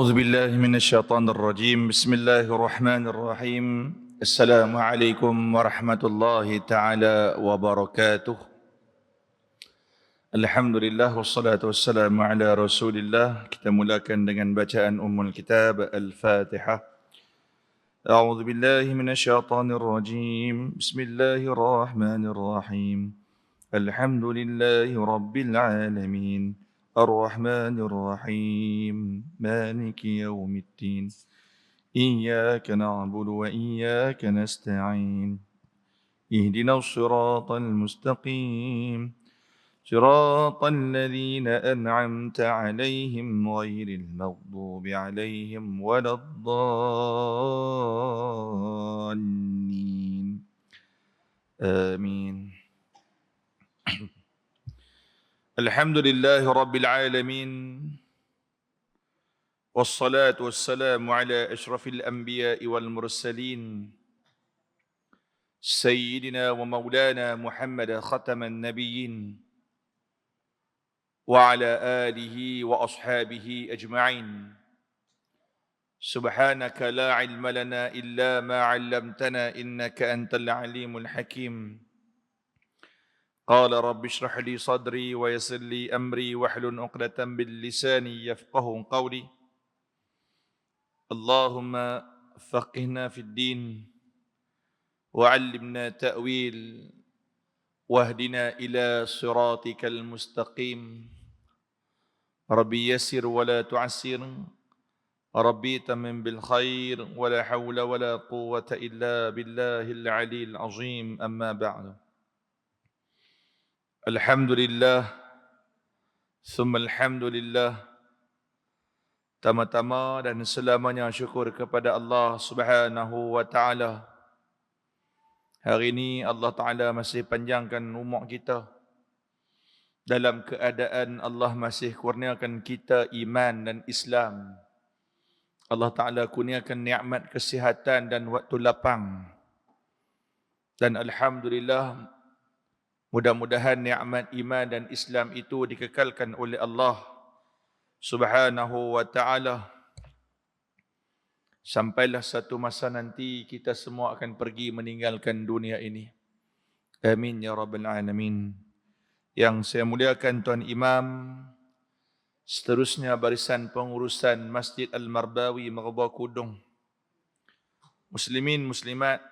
أعوذ بالله من الشيطان الرجيم. بسم الله الرحمن الرحيم. السلام عليكم ورحمة الله تعالى وبركاته. Alhamdulillah wassalatu wassalamu ala Rasulillah. Kita mulakan dengan bacaan Ummul Kitab Al-Fatihah. A'udzu billahi minasyaitonir rajim. Bismillahirrahmanirrahim. Alhamdulillahi rabbil alamin. الرحمن الرحيم مالك يوم الدين إياك نعبد وإياك نستعين اهدنا الصراط المستقيم صراط الذين أنعمت عليهم غير المغضوب عليهم ولا الضالين آمين. الحمد لله رب العالمين والصلاة والسلام على أشرف الأنبياء والمرسلين سيدنا ومولانا محمد ختم النبيين وعلى آله وأصحابه أجمعين. سبحانك لا علم لنا إلا ما علمتنا إنك أنت العليم الحكيم. قال رب اشرح لي صدري ويسر لي أمري واحلل عقدة من لساني يفقهوا قولي. اللهم فقهنا في الدين وعلمنا تأويل واهدنا إلى صراطك المستقيم. ربي يسر ولا تعسر ربي تمم بالخير ولا حول ولا قوة إلا بالله العلي العظيم. أما بعد. Alhamdulillah, summa alhamdulillah. Tama-tama dan selamanya syukur kepada Allah Subhanahu wa taala. Hari ini Allah Taala masih panjangkan umur kita. Dalam keadaan Allah masih kurniakan kita iman dan Islam. Allah Taala kurniakan nikmat kesihatan dan waktu lapang. Dan alhamdulillah, mudah-mudahan nikmat iman dan Islam itu dikekalkan oleh Allah Subhanahu wa taala. Sampailah satu masa nanti kita semua akan pergi meninggalkan dunia ini. Amin ya rabbal alamin. Yang saya muliakan Tuan Imam, seterusnya barisan pengurusan Masjid Al-Marbawi Merbah Kudung, muslimin muslimat,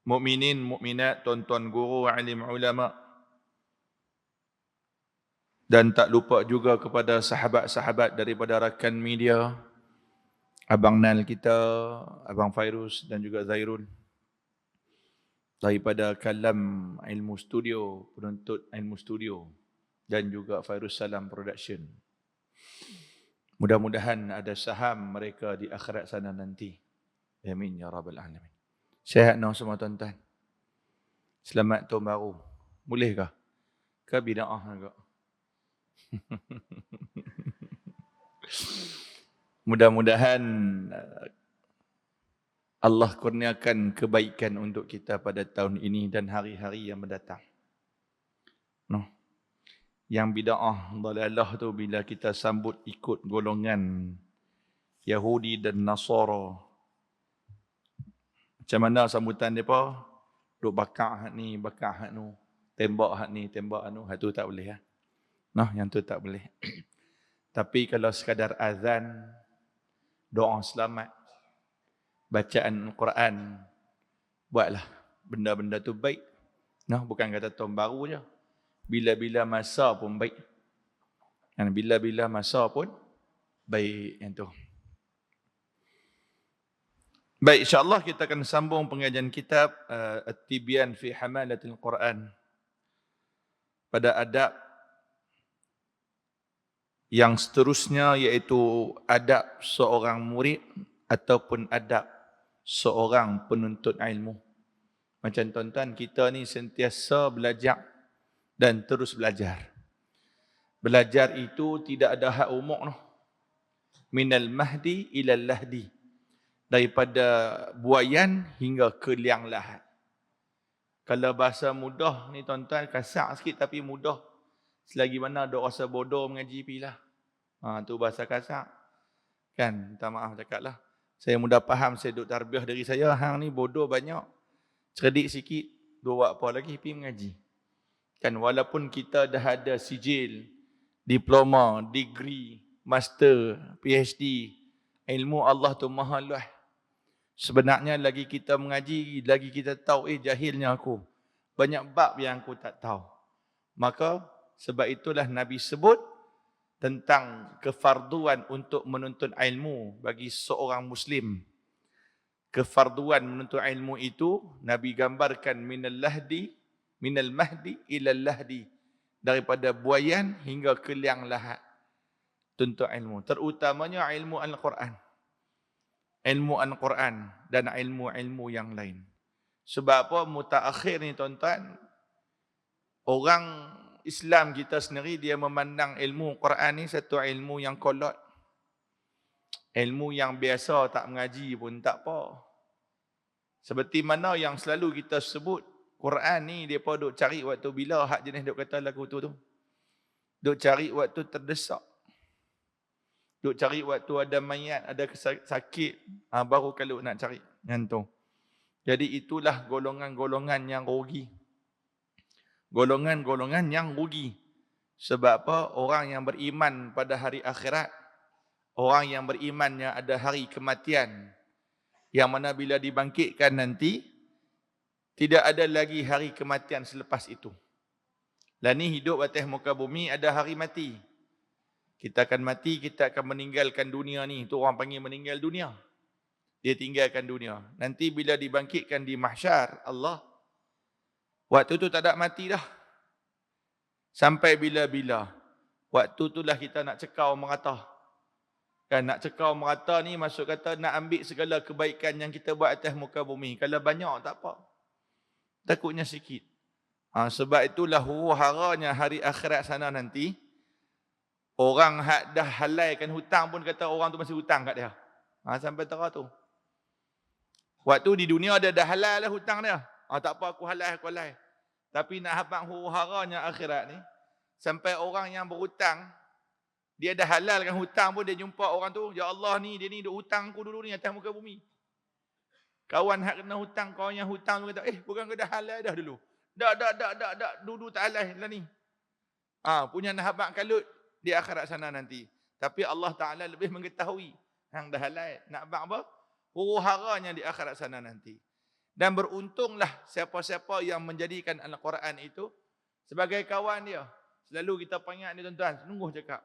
mukminin, mukminat, tuan-tuan guru, alim ulama, dan tak lupa juga kepada sahabat-sahabat daripada rakan media, Abang Nal kita, Abang Fairuz dan juga Zairul, daripada Kalam Ilmu Studio, penuntut Ilmu Studio, dan juga Fairuz Salam Production. Mudah-mudahan ada saham mereka di akhirat sana nanti. Amin ya rabbal alamin. Sihat no semua tuan-tuan. Selamat tahun baru. Bolehkah? Ke bida'ah agak? Mudah-mudahan Allah kurniakan kebaikan untuk kita pada tahun ini dan hari-hari yang mendatang. No. Yang bida'ah dalalah tu bila kita sambut ikut golongan Yahudi dan Nasara. Macam mana sambutan mereka? Duk bakar hak ni, bakar hak nu. Tembak hak ni, tembak hak nu. Hak tu tak boleh. Ya? Nah, yang tu tak boleh. Tapi kalau sekadar azan, doa selamat, bacaan Al-Quran, buatlah benda-benda tu baik. Nah, bukan kata tahun baru je. Bila-bila masa pun baik. Dan bila-bila masa pun baik yang tu. Baik, insyaAllah kita akan sambung pengajian kitab At-Tibyan fi Hamalatil Quran. Pada adab yang seterusnya, iaitu adab seorang murid ataupun adab seorang penuntut ilmu. Macam tuan-tuan, kita ni sentiasa belajar dan terus belajar. Belajar itu tidak ada had umur. Minal mahdi ilal lahdi. Daripada buayan hingga ke liang lahat. Kalau bahasa mudah ni tuan-tuan, kasar sikit tapi mudah. Selagi mana ada rasa bodoh mengaji pilah. Tu bahasa kasar. Kan, minta maaf cakap lah. Saya mudah faham, saya duk tarbiyah dari saya, hang ni bodoh banyak. Cerdik sikit, duk buat apa lagi, pergi mengaji. Kan, walaupun kita dah ada sijil, diploma, degree, master, PhD, ilmu Allah tu maha luas. Sebenarnya lagi kita mengaji, lagi kita tahu, jahilnya aku. Banyak bab yang aku tak tahu. Maka sebab itulah Nabi sebut tentang kefarduan untuk menuntut ilmu bagi seorang Muslim. Kefarduan menuntut ilmu itu Nabi gambarkan minal mahdi ilal lahdi, daripada buayan hingga ke liang lahat. Tuntut ilmu, terutamanya ilmu Al-Quran. Ilmu Al-Quran dan ilmu-ilmu yang lain. Sebab apa? Mutaakhir ni tuan-tuan, orang Islam kita sendiri dia memandang ilmu Quran ni satu ilmu yang kolot. Ilmu yang biasa, tak mengaji pun tak apa. Seperti mana yang selalu kita sebut, Quran ni depa duk cari waktu bila hak jenis duk kata lagu tu. Duk cari waktu terdesak. Duk cari waktu ada mayat, ada sakit, baru kalau nak cari yang tu. Jadi itulah golongan-golongan yang rugi. Golongan-golongan yang rugi. Sebab apa? Orang yang beriman pada hari akhirat, orang yang berimannya ada hari kematian, yang mana bila dibangkitkan nanti, tidak ada lagi hari kematian selepas itu. Lah ni hidup atas muka bumi, ada hari mati. Kita akan mati, kita akan meninggalkan dunia ni. Itu orang panggil meninggal dunia. Dia tinggalkan dunia. Nanti bila dibangkitkan di mahsyar Allah, waktu tu tak ada mati dah. Sampai bila-bila. Waktu itulah kita nak cekau merata. Kan nak cekau merata ni maksud kata nak ambil segala kebaikan yang kita buat atas muka bumi. Kalau banyak tak apa. Takutnya sikit. Sebab itulah huru-haranya hari akhirat sana nanti. Orang hak dah halalkan hutang pun kata orang tu masih hutang kat dia. Sampai tera tu. Waktu di dunia dia dah halal lah hutang dia. Tak apa aku halal. Tapi nak habang huru-haranya akhirat ni, sampai orang yang berhutang, dia dah halalkan hutang pun dia jumpa orang tu, ya Allah ni, dia ni duk hutang aku dulu ni atas muka bumi. Kawan hak kena hutang, kawan yang hutang tu kata, bukan kau dah halal dah dulu. Dak, dulu tak halal lah ni. Punya nak habang kalut di akhirat sana nanti. Tapi Allah Ta'ala lebih mengetahui yang dah halal. Nak habang apa? Huru-haranya di akhirat sana nanti. Dan beruntunglah siapa-siapa yang menjadikan Al-Quran itu sebagai kawan dia. Selalu kita panggil ni tuan-tuan, sungguh cakap.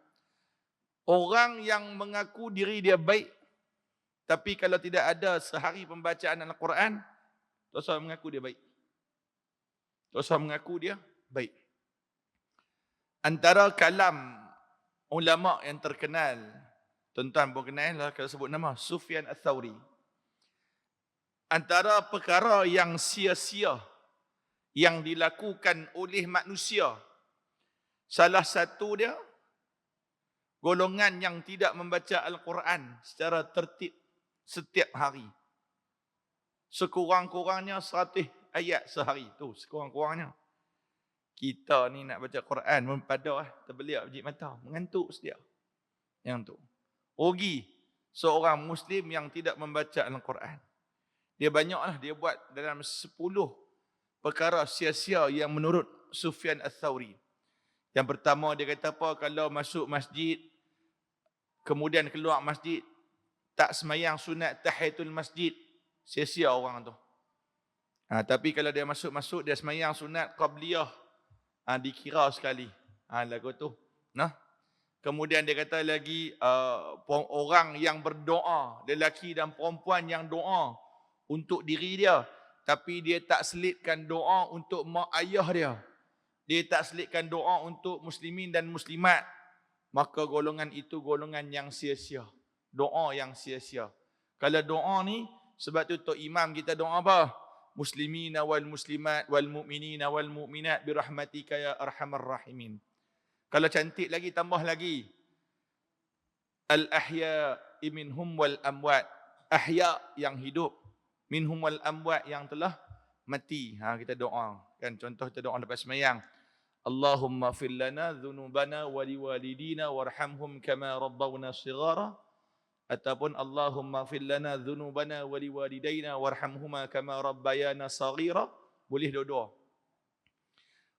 Orang yang mengaku diri dia baik, tapi kalau tidak ada sehari pembacaan Al-Quran, tak usah mengaku dia baik. Tak usah mengaku dia baik. Antara kalam ulama yang terkenal, tuan-tuan pun kenal lah kalau sebut nama, Sufyan Ats-Tsauri. Antara perkara yang sia-sia yang dilakukan oleh manusia, salah satu dia, golongan yang tidak membaca Al-Quran secara tertib setiap hari. Sekurang-kurangnya 100 ayat sehari. Tu sekurang-kurangnya. Kita ni nak baca Quran pun pada terbelik biji mata, mengantuk sedia. Yang tu. Rugi seorang Muslim yang tidak membaca Al-Quran. Dia banyaklah dia buat dalam 10 perkara sia-sia yang menurut Sufyan Ats-Tsauri. Yang pertama dia kata apa? Kalau masuk masjid, kemudian keluar masjid, tak semayang sunat tahiyatul masjid, sia-sia orang tu. Tapi kalau dia masuk-masuk, dia semayang sunat qabliyah, dikira sekali. Lagu tu. Nah. Kemudian dia kata lagi, orang yang berdoa, lelaki dan perempuan yang doa untuk diri dia, tapi dia tak selitkan doa untuk mak ayah dia. Dia tak selitkan doa untuk muslimin dan muslimat. Maka golongan itu golongan yang sia-sia. Doa yang sia-sia. Kalau doa ni, sebab tu Tok Imam kita doa apa? Muslimina wal muslimat wal mu'minina wal mu'minat birahmatika ya arhamar rahimin. Kalau cantik lagi, tambah lagi. Al-ahya'i minhum wal amwat. Ahya' yang hidup. Minhum wal amwat yang telah mati. Kita doa. Kan contoh kita doa lepas semayang. Allahumma fir lana dhunubana wa liwalidina warhamhum kama rabbawna shighara. ataupun Allahumma fir lana dhunubana wa liwalidayna warhamhuma kama rabbayana saghira. Boleh dua-dua.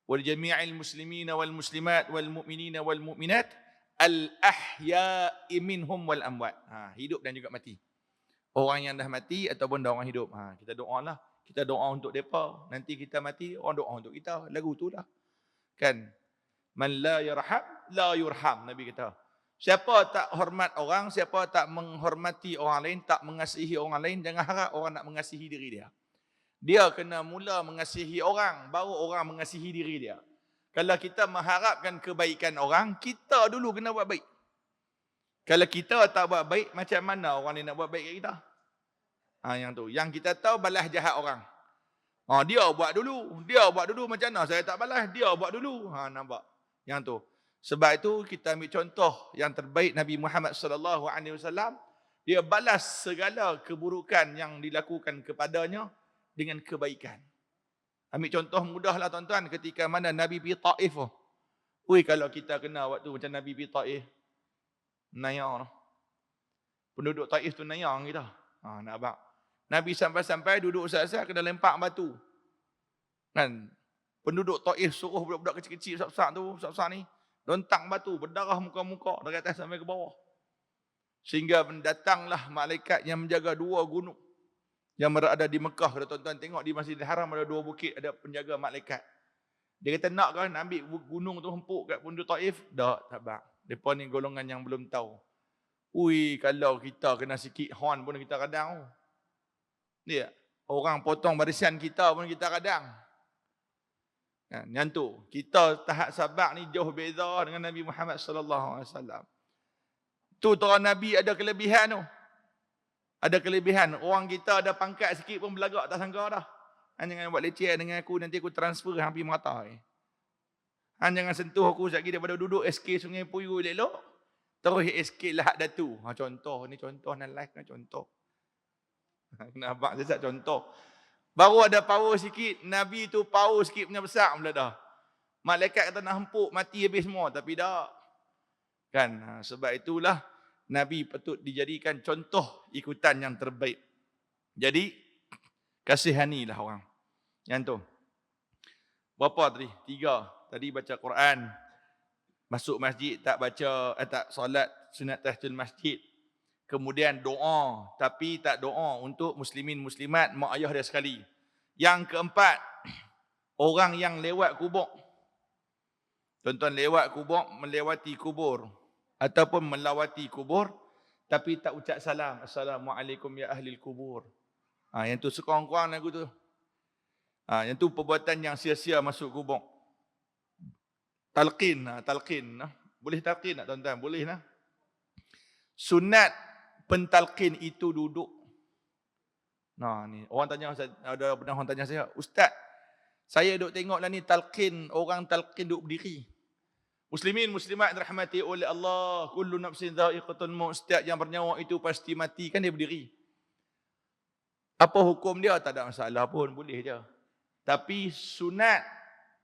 Wal jami'il muslimina wal muslimat wal mu'minina wal mu'minat al ahya'i minhum wal amwat. Hidup dan juga mati. Orang yang dah mati ataupun orang hidup. Kita doalah. Kita doa untuk depa. Nanti kita mati, orang doa untuk kita. Lagu tu lah. Kan? Man la yarham, la yurham. Nabi kata. Siapa tak hormat orang, siapa tak menghormati orang lain, tak mengasihi orang lain, jangan harap orang nak mengasihi diri dia. Dia kena mula mengasihi orang, baru orang mengasihi diri dia. Kalau kita mengharapkan kebaikan orang, kita dulu kena buat baik. Kalau kita tak buat baik, macam mana orang ni nak buat baik kat kita? Yang tu. Yang kita tahu balas jahat orang. Dia buat dulu macam mana saya tak balas, dia buat dulu. Nampak? Yang tu. Sebab itu kita ambil contoh yang terbaik Nabi Muhammad sallallahu alaihi wasallam, dia balas segala keburukan yang dilakukan kepadanya dengan kebaikan. Ambil contoh mudahlah tuan-tuan, ketika mana Nabi pergi Taif. Kalau kita kena waktu macam Nabi pergi Taif, nayang. Penduduk Taif tu nayang kita. Nampak. Nabi sampai-sampai duduk usah-usah kena lempak batu. Kan? Penduduk Taif suruh budak-budak kecil-kecil besar-besar ni lontang batu, berdarah muka-muka dari atas sampai ke bawah. Sehingga mendatanglah malaikat yang menjaga dua gunung yang berada di Mekah. Kalau tuan-tuan tengok di Masjidil Haram ada dua bukit, ada penjaga malaikat. Dia kata nak kan ambil gunung tu hempuk kat penduduk Taif? Tak bang. Depa ni golongan yang belum tahu. Kalau kita kena sikit hon pun kita kadang. Dia orang potong barisan kita pun kita kadang. Yang tu, kita tahap sabar ni jauh beza dengan Nabi Muhammad sallallahu alaihi wasallam. Tu orang Nabi ada kelebihan tu. Ada kelebihan. Orang kita ada pangkat sikit pun belagak tak sangka dah. Jangan buat leceh dengan aku, nanti aku transfer hampir mata. Jangan sentuh aku sekejap daripada duduk SK Sungai Puyu elok. Terus SK Lahad Datu. Contoh ni, contoh nan live kan contoh. Nampak saya contoh. Baru ada power sikit, Nabi tu power sikit punya besar pula dah. Malaikat kata nak hempuk, mati habis semua, tapi tak. Kan? Sebab itulah Nabi patut dijadikan contoh ikutan yang terbaik. Jadi, kasihanilah orang. Yang tu. Berapa tadi? 3. Tadi baca Quran. Masuk masjid tak baca, tak solat sunat tahiyatul masjid. Kemudian doa, tapi tak doa untuk muslimin muslimat, mak ayah dia sekali. Yang keempat, orang yang lewat kubur. Tuan-tuan lewat kubur, melewati kubur ataupun melawati kubur tapi tak ucap salam. Assalamualaikum ya ahlil kubur. Yang tu sekurang-kurang lagu tu. Yang tu perbuatan yang sia-sia masuk kubur. Talqin. Boleh talqin tak tuan-tuan? Boleh lah. Sunat pentalqin itu duduk. Ni orang tanya, ada pernah orang tanya saya, Ustaz, saya duk tengoklah ni talqin, orang talqin duk berdiri. Muslimin muslimat dirahmati oleh Allah, kullu nafsin dha'iqatun maut, setiap yang bernyawa itu pasti mati, kan dia berdiri. Apa hukum dia? Tak ada masalah pun, boleh je. Tapi sunat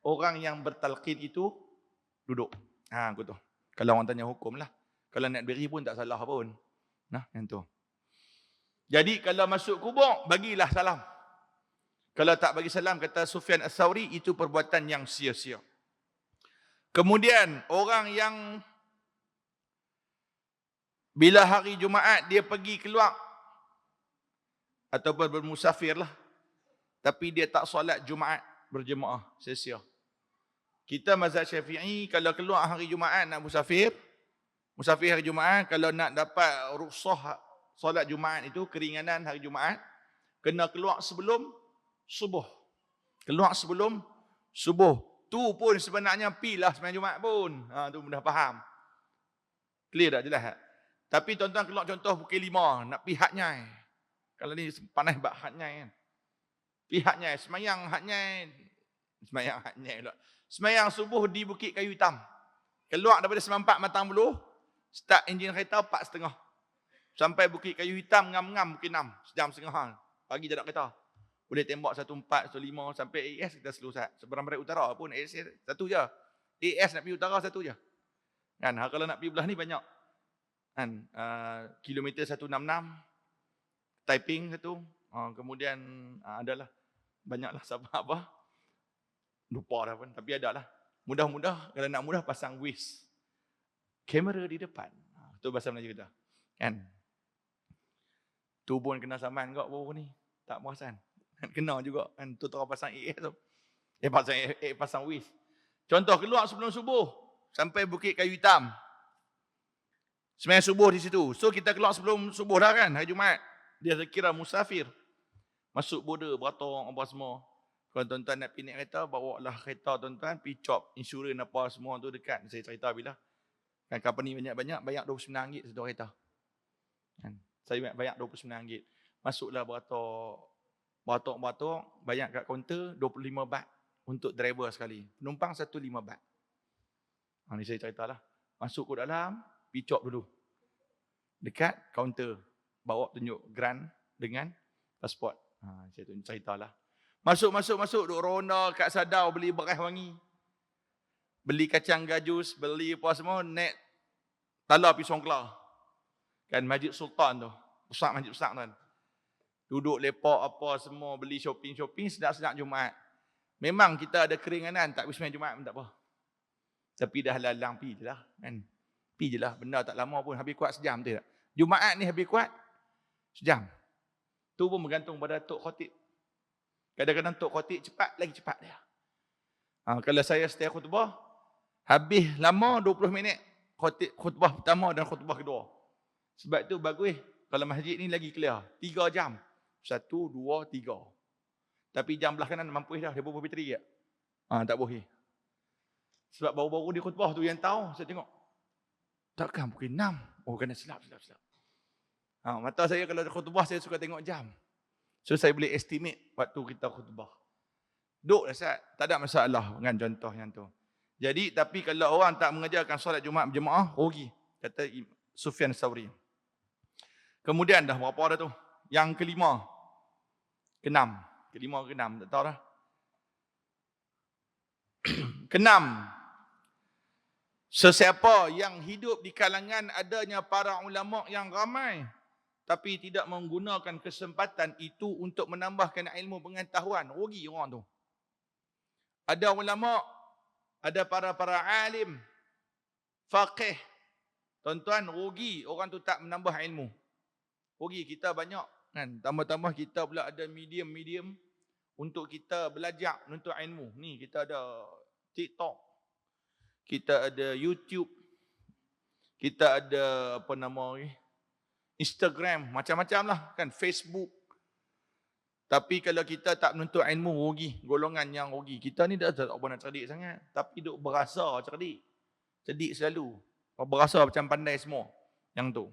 orang yang bertalqin itu duduk. Aku tu. Kalau orang tanya hukum lah. Kalau nak berdiri pun tak salah pun. Yang tu. Jadi kalau masuk kubur, bagilah salam. Kalau tak bagi salam, kata Sufyan Ats-Tsauri, itu perbuatan yang sia-sia. Kemudian, orang yang bila hari Jumaat dia pergi keluar ataupun bermusafir lah, tapi dia tak solat Jumaat berjemaah, sia-sia. Kita mazhab Syafi'i, kalau keluar hari Jumaat nak musafir hari Jumaat, kalau nak dapat rukhsah solat Jumaat itu, keringanan hari Jumaat, kena keluar sebelum subuh. Keluar sebelum subuh. Tu pun sebenarnya pilah sembahyang Jumaat pun. Tu mudah faham. Clear tak? Jelas tak? Tapi tuan-tuan keluar contoh pukul 5, nak pi Hatnyai. Kalau ni panas bak Hatnyai kan. Pi Hatnyai, sembahyang Hatnyai pula. Sembahyang subuh di Bukit Kayu Hitam. Keluar daripada 94 Matang Buluh, start enjin kereta 4.30. Sampai Bukit Kayu Hitam ngam-ngam Bukit 6. Sejam setengah. Pagi jarak kereta. Boleh tembak 14, 15 sampai AS kita selusat. Seberang barat utara pun AS satu je. AS nak pergi utara satu je. Kan? Kalau nak pergi belah ni banyak. Kan, kilometer 166, typing satu, kemudian adalah banyaklah apa, lupa dah pun, tapi adalah. Mudah-mudah, kalau nak mudah pasang Waze. Kamera di depan. Itu bahasa Melayu kita. Kan? Tu pun kena saman kau baru ni. Tak perasan. Kena juga kan tu terus pasang AS tu. Pasang Waze. Contoh keluar sebelum subuh sampai Bukit Kayu Hitam. Sembahyang subuh di situ. So kita keluar sebelum subuh dah kan hari Jumaat. Dia kira musafir. Masuk border beratong apa semua. Kalau tuan-tuan nak pergi naik kereta, bawa lah kereta tuan-tuan, pergi chop insurans apa semua tu dekat. Saya cerita bila. Kan company banyak-banyak, bayar RM29 satu kereta. Kan? Saya bayar RM29. Masuklah beratok, bayar kat kaunter 25 baht untuk driver sekali. Penumpang 15 baht. Ni saya ceritalah. Masuk ke dalam, pergi chop dulu. Dekat kaunter. Bawa tunjuk grant dengan pasport. Saya ceritalah. Masuk, duk ronda kat Sadau, beli beras wangi. Beli kacang gajus, beli apa semua, naik Tala Pisang Kelah. Kan Masjid Sultan tu. Masjid besar tu kan. Duduk lepak apa semua, beli shopping, sedap-sedap Jumaat. Memang kita ada keringanan, tak pergi sembahyang Jumaat pun tak apa. Tapi dah lalang pergi je lah. Kan? Pergi je lah, benda tak lama pun, habis kuat sejam tu tak. Jumaat ni habis kuat, sejam. Tu pun bergantung pada Tok Khatib. Kadang-kadang Tok Khatib cepat, lagi cepat dia. Kalau saya setiap khutbah, habis lama 20 minit khutbah pertama dan khutbah kedua. Sebab tu bagus, kalau masjid ni lagi clear. 3 jam. 1, 2, 3. Tapi jam belah kanan mampu dah, dia bawa bateri tak? Tak boleh. Sebab baru-baru di khutbah tu yang tahu, saya tengok. Takkan pukul 6. Oh, kena silap. Mata saya kalau ada khutbah, saya suka tengok jam. So saya boleh estimate waktu kita khutbah. Duk Ustaz, tak ada masalah dengan contoh yang tu. Jadi tapi kalau orang tak mengajarkan solat Jumaat berjemaah, rugi, kata Sufyan Tsauri. Kemudian dah berapa dah tu? Yang kelima. Keenam, tak tahu dah. Keenam. Sesiapa yang hidup di kalangan adanya para ulama yang ramai tapi tidak menggunakan kesempatan itu untuk menambahkan ilmu pengetahuan, rugi orang tu. Ada ulama, ada para alim, faqih. Tuan-tuan, rugi orang tu tak menambah ilmu. Rugi kita banyak kan. Tambah-tambah kita pula ada medium untuk kita belajar menuntut ilmu. Ni kita ada TikTok. Kita ada YouTube. Kita ada apa nama ni? Instagram, macam-macam lah kan, Facebook. Tapi kalau kita tak menuntut ilmu, rugi. Golongan yang rugi. Kita ni dah tak nak cerdik sangat. Tapi duk berasa cerdik. Cerdik selalu. Berasa macam pandai semua. Yang tu.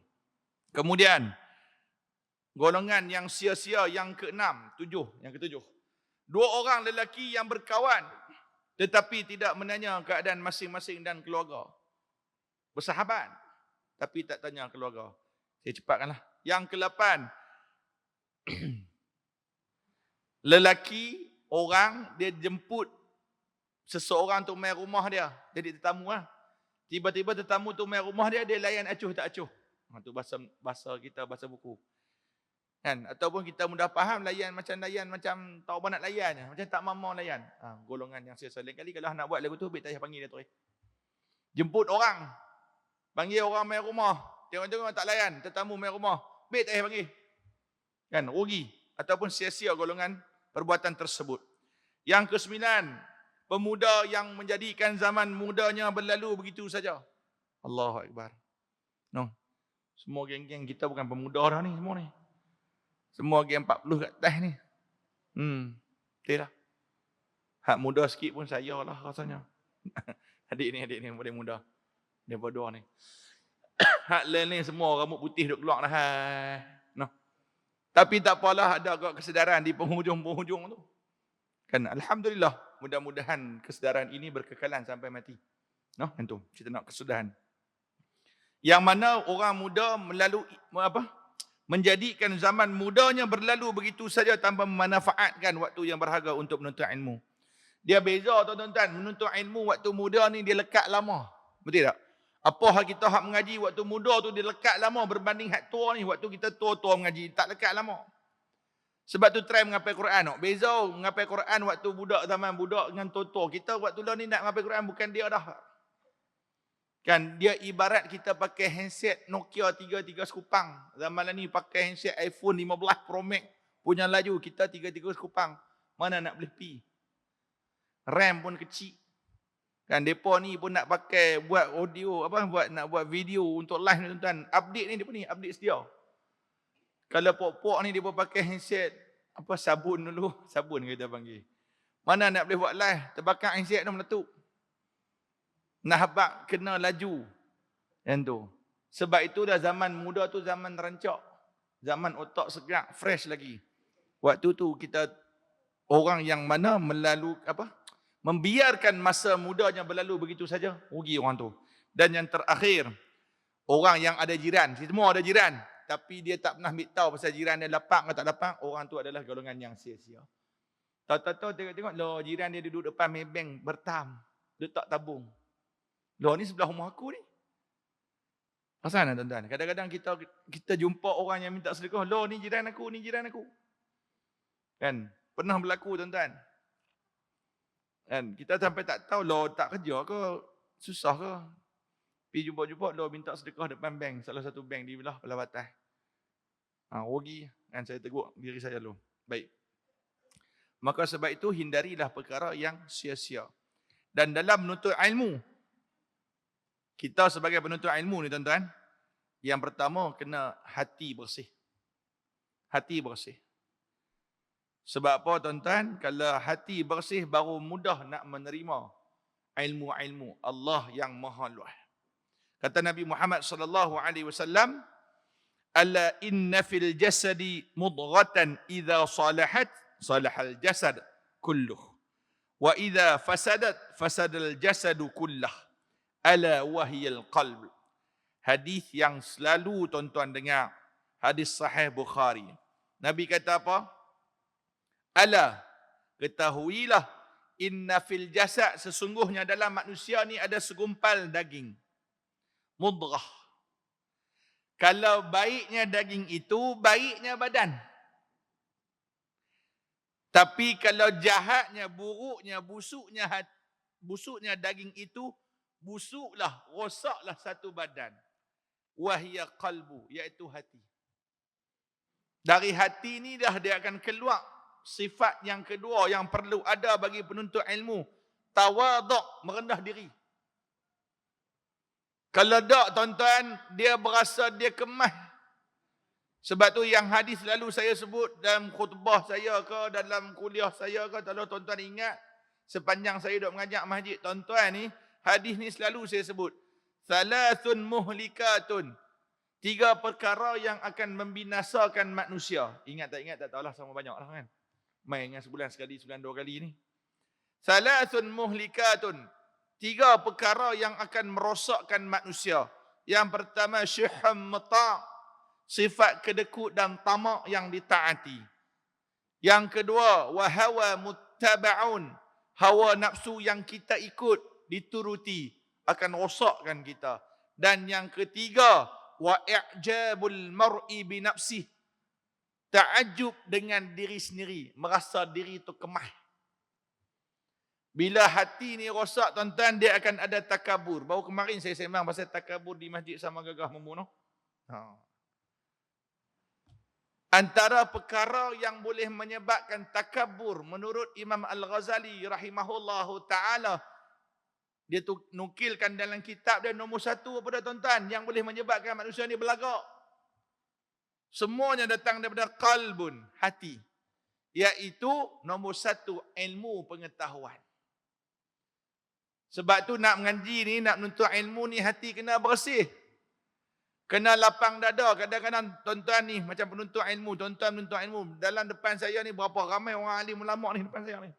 Kemudian, golongan yang sia-sia yang keenam. Yang ketujuh. 2 orang lelaki yang berkawan. Tetapi tidak menanya keadaan masing-masing dan keluarga. Bersahabat. Tapi tak tanya keluarga. Saya cepatkanlah. Yang ke-8. Lelaki, orang, dia jemput seseorang untuk main rumah dia. Jadi tetamu lah. Tiba-tiba tetamu tu main rumah dia, dia layan acuh tak acuh. Itu bahasa kita, bahasa buku. Kan? Ataupun kita mudah faham, layan macam tahu apa nak layan. Macam tak mampu layan. Golongan yang sia-sia. Lain kali kalau nak buat lagu tu, tak payah panggil dia tu. Jemput orang. Panggil orang main rumah. Tengok-tengok tak layan, tetamu main rumah. Tak payah panggil. Kan, rugi. Ataupun sia-sia golongan perbuatan tersebut. Yang ke-9, pemuda yang menjadikan zaman mudanya berlalu begitu saja. Allahu Akbar. No. Semua geng-geng kita bukan pemuda dah ni semua ni. Semua geng 40 kat atas ni. Betul lah. Hak muda sikit pun saya lah rasanya. adik ni boleh muda. Dia berdua ni. Hak lain ni semua rambut putih duk keluar dah. No. Tapi tak apalah, ada agak kesedaran di penghujung-penghujung tu. Kan alhamdulillah, mudah-mudahan kesedaran ini berkekalan sampai mati. No, itu kita nak kesudahan. Yang mana orang muda menjadikan zaman mudanya berlalu begitu saja tanpa memanfaatkan waktu yang berharga untuk menuntut ilmu. Dia beza tuan-tuan, menuntut ilmu waktu muda ni dia lekat lama. Betul tak? Apa hak kita hak mengaji waktu muda tu dia lekat lama berbanding hak tua ni. Waktu kita tua-tua mengaji, tak lekat lama. Sebab tu try mengapai Quran. Tak? Beza mengapai Quran waktu budak zaman budak dengan tua-tua. Kita waktu lah ni nak mengapai Quran bukan dia dah. Kan dia ibarat kita pakai handset Nokia 33 sekupang. Zaman ni pakai handset iPhone 15 Pro Max. Punya laju kita 33 sekupang. Mana nak boleh pi. RAM pun kecil. Kan depa ni pun nak pakai buat audio nak buat video untuk live ni tuan-tuan. Update ni depa ni update sedia. Kalau pok-pok ni depa pakai handset sabun dulu, sabun kita panggil. Mana nak boleh buat live, terbakar handset tu meletup. Nak habaq kena laju. Yang tu. Sebab itu dah zaman muda tu zaman rancak. Zaman otak segar, fresh lagi. Waktu tu kita orang yang mana membiarkan masa mudanya berlalu begitu saja, rugi orang tu. Dan yang terakhir, orang yang ada jiran, semua ada jiran, tapi dia tak pernah ambil tahu pasal jiran dia lapak atau tak lapak, orang tu adalah golongan yang sia-sia. Tahu-tahu tengok-tengok, loh jiran dia duduk depan Maybank bertam, dia tak tabung. Loh ni sebelah rumah aku ni. Pasal mana tuan-tuan? Kadang-kadang kita jumpa orang yang minta sedekah, loh ni jiran aku, ni jiran aku. Kan? Pernah berlaku tuan-tuan. Kan kita sampai tak tahu lo tak kerja ke, susah ke. Pergi jumpa-jumpa lo minta sedekah depan bank, salah satu bank di belah batas. Rugi kan, saya tegur diri saya lo. Baik. Maka sebab itu hindarilah perkara yang sia-sia. Dan dalam menuntut ilmu, kita sebagai penuntut ilmu ni tuan-tuan, yang pertama kena hati bersih. Hati bersih. Sebab apa tuan-tuan? Kalau hati bersih baru mudah nak menerima ilmu-ilmu Allah yang maha luas. Kata Nabi Muhammad sallallahu alaihi wasallam, "Ala inna fil jasadi mudghatan idza salahat salahal jasad kulluh wa idza fasadat fasadal jasadu kullah. Ala wahiyal qalb." Hadis yang selalu tuan-tuan dengar, hadis sahih Bukhari. Nabi kata apa? Ala, ketahuilah, inna fil jasad, sesungguhnya dalam manusia ni ada segumpal daging. Mudghah. Kalau baiknya daging itu, baiknya badan. Tapi kalau jahatnya, buruknya, busuknya daging itu, busuklah, rosaklah satu badan. Wahia qalbu, iaitu hati. Dari hati ni dah dia akan keluar sifat yang kedua yang perlu ada bagi penuntut ilmu. Tawaduk, merendah diri. Kalau tak tuan-tuan, dia berasa dia kemas. Sebab tu yang hadis selalu saya sebut dalam khutbah saya ke, dalam kuliah saya ke, kalau tuan-tuan ingat, sepanjang saya duduk mengajak masjid, tuan-tuan ni, hadis ni selalu saya sebut. Thalathun muhlikatun. 3 perkara yang akan membinasakan manusia. Ingat tak tahulah, sama banyak lah kan. Main dengan sebulan sekali, sebulan 2 kali ni. Thalathun muhlikatun. 3 perkara yang akan merosakkan manusia. Yang pertama, syuhum mata', sifat kedekut dan tamak yang ditaati. Yang kedua, wahawa muttaba'un, hawa nafsu yang kita ikut, dituruti, akan rosakkan kita. Dan yang ketiga, wa i'jabul mar'i bi nafsihi, ta'ajub dengan diri sendiri, merasa diri itu kemah. Bila hati ni rosak tuan-tuan, dia akan ada takabur. Baru kemarin saya sembang pasal takabur di Masjid Sama Gagah Membunuh. Antara perkara yang boleh menyebabkan takabur menurut Imam Al-Ghazali rahimahullahu ta'ala, dia tu nukilkan dalam kitab dia, nombor 1 apa dah tuan-tuan, yang boleh menyebabkan manusia ni berlagak. Semuanya datang daripada qalbun, hati. Iaitu nombor 1, ilmu pengetahuan. Sebab tu nak mengaji ni, nak menuntut ilmu ni, hati kena bersih. Kena lapang dada. Kadang-kadang tuan-tuan ni, macam penuntut ilmu, tuan-tuan menuntut ilmu. Dalam depan saya ni, berapa ramai orang alim ulama ni depan saya ni.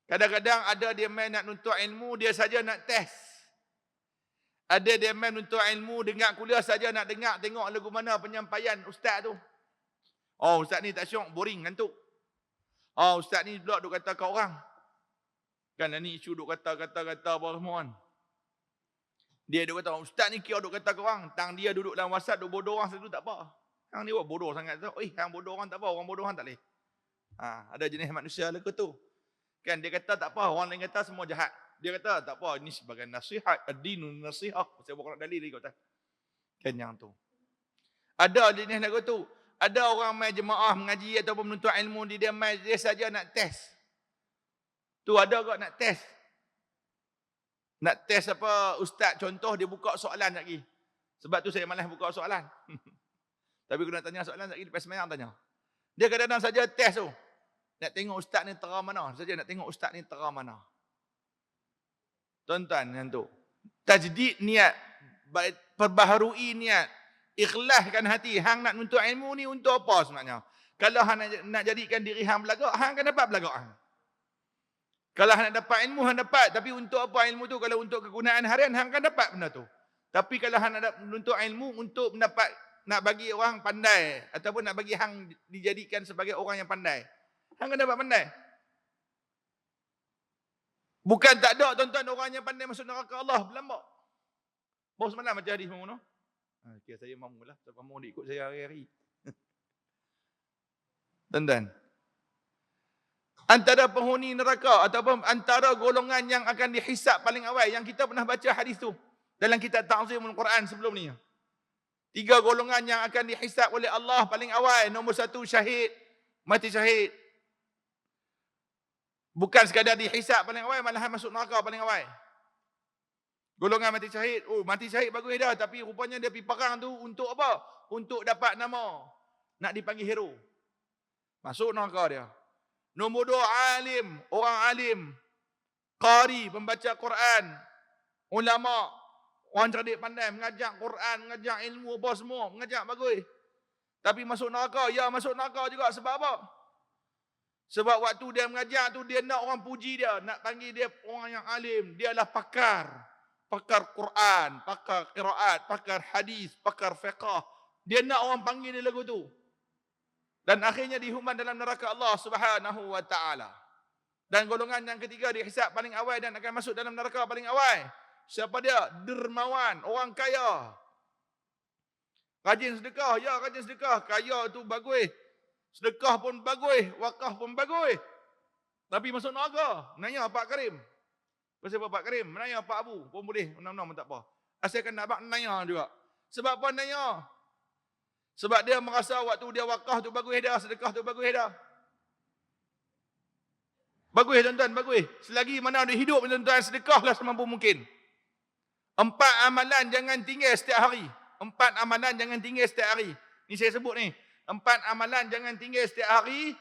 Kadang-kadang ada dia main nak menuntut ilmu, dia saja nak test. Ada dia main menuntut ilmu, dengar kuliah saja nak dengar, tengok lagu mana penyampaian ustaz tu. Oh, ustaz ni tak syok, boring, ngantuk. Oh, ustaz ni pula duk kata kat orang. Kan ni isu duk kata apa semua kan. Dia duk kata, ustaz ni kira duk kata korang, tang dia duduk dalam WhatsApp, duk bodoh orang satu tak apa. Hang ni buat bodoh sangat tu. Hang bodoh orang tak apa, orang bodoh orang tak boleh. Ada jenis manusia lagu tu. Kan dia kata tak apa, orang lain kata semua jahat. Dia kata tak apa, ini sebagai nasihat, ad-dinun nasihat. Saya bukan nak dalil lagi kata. Kan yang tu. Ada jenis lagu tu. Ada orang mai jemaah mengaji ataupun menuntut ilmu, dia mai dia saja nak test. Tu ada kok nak test. Nak test apa ustaz, contoh dia buka soalan lagi. Sebab tu saya malas buka soalan. Tapi kena tanya soalan lagi lepas semayang tanya. Dia kadang-kadang saja test tu. Nak tengok ustaz ni terang mana. Saja nak tengok ustaz ni terang mana. Tuan-tuan yang tu. Tajdid niat. Perbaharui niat. Ikhlaskan hati. Hang nak nuntut ilmu ni untuk apa sebenarnya? Kalau hang nak jadikan diri hang belagak, hang akan dapat belagak hang. Kalau hang nak dapat ilmu, hang dapat. Tapi untuk apa ilmu tu? Kalau untuk kegunaan harian, hang akan dapat benda tu. Tapi kalau hang nak menuntut ilmu untuk mendapat, nak bagi orang pandai, ataupun nak bagi hang dijadikan sebagai orang yang pandai, hang akan dapat pandai. Bukan tak ada tuan-tuan orang yang pandai masuk neraka Allah berlambak. Baru semalam macam hadis mamu no. Kira saya mamulah, sebab mamu dia ikut saya hari-hari. Tuan-tuan. Antara penghuni neraka ataupun antara golongan yang akan dihisap paling awal, yang kita pernah baca hadis tu dalam kitab Ta'zimul Quran sebelum ni. 3 golongan yang akan dihisap oleh Allah paling awal. Nombor 1 syahid, mati syahid. Bukan sekadar dihisap paling awal, malahan masuk neraka paling awal. Golongan mati syahid. Oh, mati syahid bagus dah, tapi rupanya dia pergi perang tu untuk apa? Untuk dapat nama. Nak dipanggil hero. Masuk neraka dia. Nombor 2 alim, orang alim. Qari, pembaca Quran. Ulama, orang cerdik pandai, mengajar Quran, mengajar ilmu apa semua, mengajar bagus. Tapi masuk neraka, ya masuk neraka juga. Sebab apa? Sebab waktu dia mengajar tu, dia nak orang puji dia, nak panggil dia orang yang alim. Dia adalah pakar. Pakar Quran, pakar qiraat, pakar hadis, pakar fiqh. Dia nak orang panggil dia lagu tu. Dan akhirnya dihuman dalam neraka Allah Subhanahu wa taala. Dan golongan yang ketiga dihisap paling awal dan akan masuk dalam neraka paling awal. Siapa dia? Dermawan, orang kaya. Rajin sedekah, ya rajin sedekah. Kaya tu bagus. Sedekah pun bagus, wakaf pun bagus. Tapi masuk neraka, nanya Pak Karim. Pasal Pak Karim, nanya Pak Abu pun boleh, enam-enam pun tak apa. Asalkan nak nanya juga. Sebab apa nanya? Sebab dia merasa waktu dia wakaf tu bagus dah, sedekah tu bagus dah. Bagus tuan-tuan, bagus. Selagi mana ada hidup tuan-tuan, sedekahlah semampu mungkin. 4 amalan jangan tinggal setiap hari. 4 amalan jangan tinggal setiap hari. Ni saya sebut ni. 4 amalan jangan tinggal setiap hari.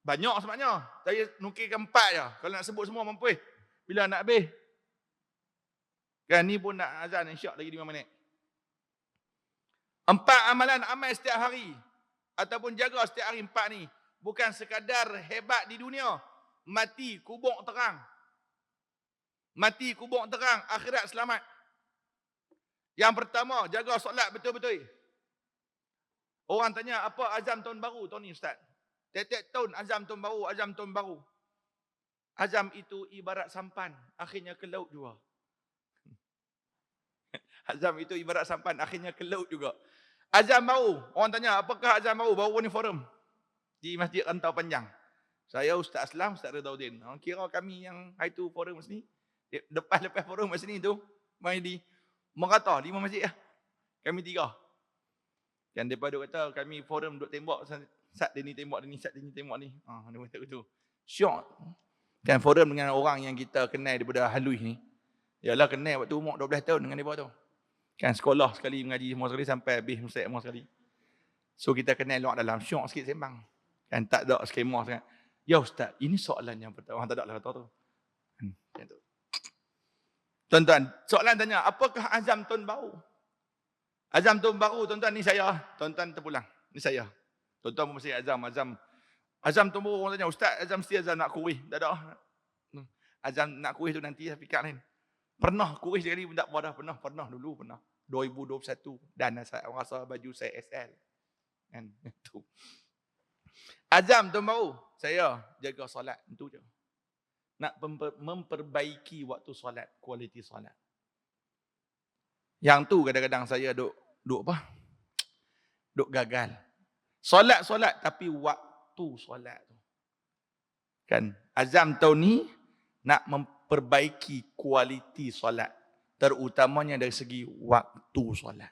Banyak sebenarnya. Saya nukilkan 4 je. Kalau nak sebut semua mampu. Bila nak habis? Kan ni pun nak azan insya' lagi 5 minit. 4 amalan amal setiap hari. Ataupun jaga setiap hari 4 ni. Bukan sekadar hebat di dunia. Mati kubur terang. Mati kubur terang. Akhirat selamat. Yang pertama, jaga solat betul-betul. Orang tanya, apa azam tahun baru tahun ni Ustaz? Tiap-tiap tahun azam tahun baru, azam tahun baru. Azam itu ibarat sampan. Akhirnya ke laut juga. Azam itu ibarat sampan. Akhirnya ke laut juga. Azam baru. Orang tanya, apakah azam baru? Baru ni forum. Di Masjid Rantau Panjang. Saya Ustaz Aslam, Ustaz Ridauddin. Kira kami yang hari tu forum sini. Lepas forum sini tu. Main di Merata, 5 masjid lah. Kami 3. Kan mereka duk kata kami forum duk tembak. Sat dia ni tembak dia ni, sat dia ni tembak ni. Dia kata begitu. Syok. Kan forum dengan orang yang kita kenal daripada halus ni. Yalah kenal waktu umur 12 tahun dengan mereka tu. Kan sekolah sekali, mengaji semua sekali, sampai habis mesti semua sekali. So kita kenal luar dalam, syok sikit sembang. Kan tak ada skema sangat. Ya Ustaz, ini soalan yang pertama. Tak ada lah kata tu. Macam tu. Tuan-tuan, soalan tanya, apakah azam tahun baru? Azam tahun baru, tuan-tuan, ni saya. Tuan-tuan terpulang. Ni saya. Tuan-tuan pun mesti azam. Azam tahun baru, orang tanya, Ustaz, azam mesti azam nak kuih. Tak ada. Azam nak kuih tu nanti, fikir lain. Pernah kuih sekali pun tak apa dah. Pernah dulu. 2021. Dan saya rasa baju saya SL. Kan? Itu. Azam tahun baru, saya jaga solat. Itu je. Nak memperbaiki waktu solat, kualiti solat. Yang tu kadang-kadang saya duk apa? Duk gagal. Solat tapi waktu solat tu. Kan azam tahun ni nak memperbaiki kualiti solat, terutamanya dari segi waktu solat.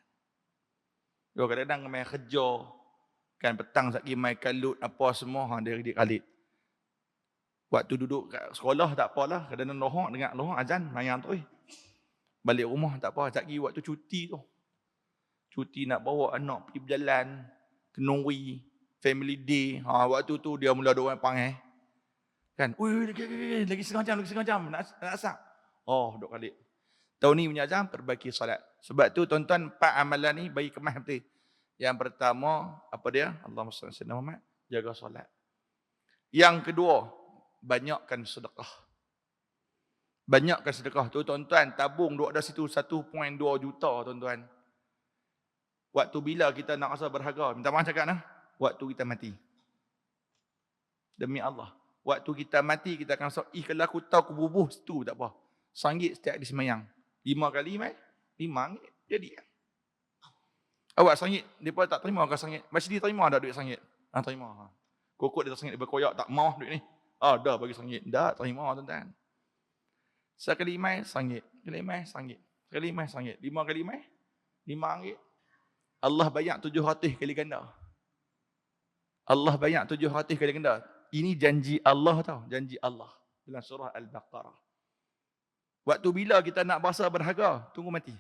Kadang-kadang main kerja, kan petang sat pergi main kalut apa semua dia kalit. Waktu duduk kat sekolah tak apalah, kadang-kadang lohak dengar lohak azan mayang tu. Balik rumah tak apa, sat pergi waktu cuti tu. Cuti nak bawa anak pergi berjalan, kenuri, family day, waktu tu dia mula ada orang panggil. Kan, lagi setengah jam nak asap. Duk kalik. Tahun ni punya azam perbaiki solat. Sebab tu tuan-tuan 4 amalan ni bagi kemas betul. Yang pertama apa dia? Allahumma salli ala Muhammad, jaga solat. Yang kedua, banyakkan sedekah. Banyakkan sedekah tu tuan-tuan, tabung duk ada situ 1.2 juta tuan-tuan. Waktu bila kita nak rasa berharga, minta maaf cakap nah, waktu kita mati. Demi Allah. Waktu kita mati, kita akan rasa, kalau aku tahu aku bubuh situ, tak apa. RM1 setiap di semayang. 5 kali, RM5, jadi. Awak RM1, mereka tak terima ke RM1? Masih dia terima ada duit RM1? Terima. Kokok dia RM1, dia berkoyak, tak mau duit ni. Dah bagi RM1. Dah, terima tuan-tuan. Sekali mai RM1. Sekali mai RM1. Sekali mai RM1. 5 kali mai, RM5. Allah bayar 700 kali ganda. Allah bayar 700 kali ganda. Ini janji Allah tau, janji Allah dalam surah Al-Baqarah. Waktu bila kita nak berasa berharga, tunggu mati.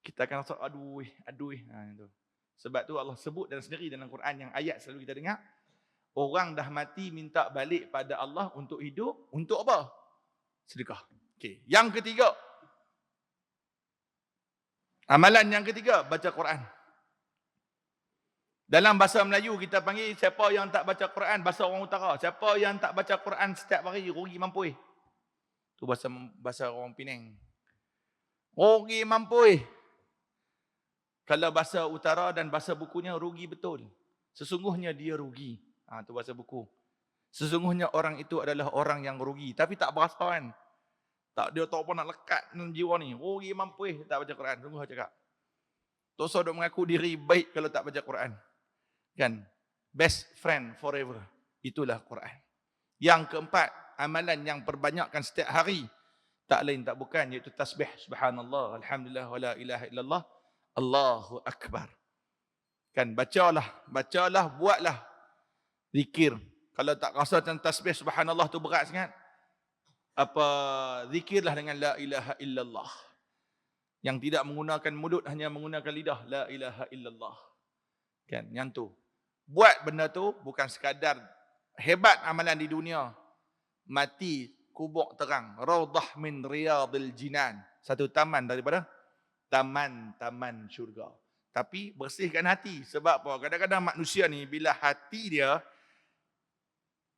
Kita akan rasa aduh. Itu. Sebab tu Allah sebut dan sendiri dalam Quran yang ayat selalu kita dengar, orang dah mati minta balik pada Allah untuk hidup, untuk apa? Sedekah. Okey. Yang ketiga, amalan yang ketiga, baca Quran. Dalam bahasa Melayu kita panggil siapa yang tak baca Quran, bahasa orang utara. Siapa yang tak baca Quran setiap hari rugi mampui. Tu bahasa orang Penang. Rugi mampui. Kalau bahasa utara dan bahasa bukunya rugi betul. Sesungguhnya dia rugi. Tu bahasa buku. Sesungguhnya orang itu adalah orang yang rugi, tapi tak berasa kan. Tak dia tahu apa nak lekat dengan jiwa ni. Rugi mampui tak baca Quran. Sungguh cakap. Tak usah duk mengaku diri baik kalau tak baca Quran. Kan? Best friend forever. Itulah Quran. Yang keempat, amalan yang perbanyakkan setiap hari. Tak lain tak bukan, iaitu tasbih. Subhanallah, alhamdulillah, wa la ilaha illallah, Allahu Akbar. Kan? Bacalah, buatlah zikir. Kalau tak rasa tentang tasbih, subhanallah tu berat sangat. Zikirlah dengan la ilaha illallah. Yang tidak menggunakan mulut, hanya menggunakan lidah. La ilaha illallah. Kan? Yang tu. Buat benda tu bukan sekadar hebat amalan di dunia. Mati, kubur terang. Raudah min riyadil jinan. Satu taman daripada taman-taman syurga. Tapi bersihkan hati. Sebab apa? Kadang-kadang manusia ni bila hati dia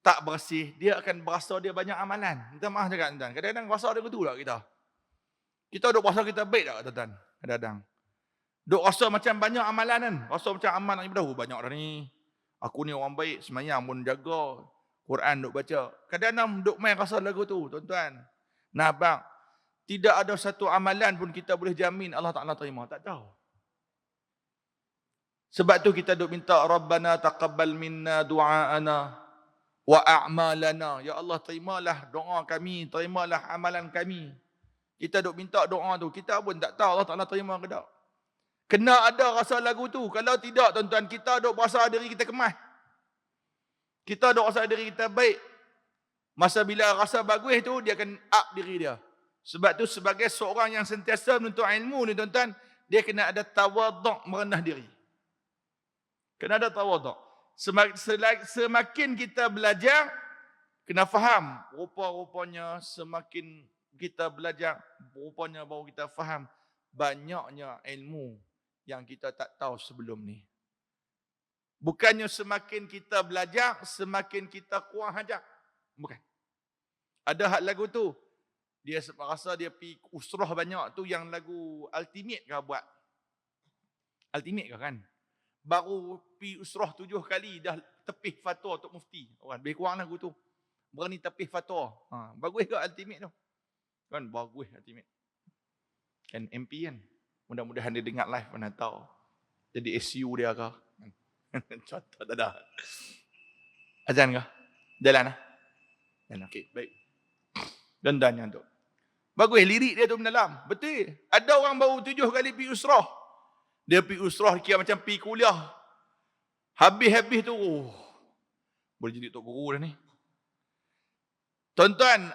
tak bersih, dia akan berasa dia banyak amalan. Minta maaf cakap tuan-tuan. Kadang-kadang rasa dia betul tak kita? Kita duk rasa kita baik tak tuan-tuan? Kadang-kadang. Duk rasa macam banyak amalan kan? Rasa macam amal nak ibadah. Banyak dah ni. Aku ni orang baik, semayang pun jaga. Quran duk baca. Kadang-kadang duk main rasa lagu tu, tuan-tuan. Nah bang, tidak ada satu amalan pun kita boleh jamin Allah Ta'ala terima. Tak tahu. Sebab tu kita duk minta, Rabbana taqabbal minna du'aana wa a'malana. Ya Allah, terimalah doa kami, terimalah amalan kami. Kita duk minta doa tu, kita pun tak tahu Allah Ta'ala terima ke tak. Kena ada rasa lagu tu. Kalau tidak, tuan-tuan, kita duk berasa diri kita kemas. Kita duk rasa diri kita baik. Masa bila rasa bagus tu, dia akan up diri dia. Sebab tu sebagai seorang yang sentiasa menuntut ilmu ni, tuan-tuan, dia kena ada tawaduk, merendah diri. Kena ada tawaduk. Semakin kita belajar, kena faham. Rupa-rupanya semakin kita belajar, rupanya baru kita faham banyaknya ilmu yang kita tak tahu sebelum ni. Bukannya semakin kita belajar, semakin kita kurang hajar. Bukan. Ada hak lagu tu. Dia rasa dia pergi usrah banyak tu, yang lagu ultimate kah buat? Ultimate kah kan? Baru pergi usrah 7 kali, dah tepih fatwa Tok Mufti. Lebih kurang lagu tu. Berani tepih fatwa. Bagus ke ultimate tu? Kan bagus ultimate. Kan MP kan. Mudah-mudahan dia dengar live mana tahu. Jadi SU dia ke. Contoh tak ada. Azan ke? Jalan lah. Jalan, okey. Baik. Dandannya tu. Bagus, lirik dia tu mendalam. Betul. Ada orang baru 7 kali pergi usrah. Dia pergi usrah kira macam pergi kuliah. Habis-habis tu, boleh jadi tok guru dah ni. Tuan-tuan,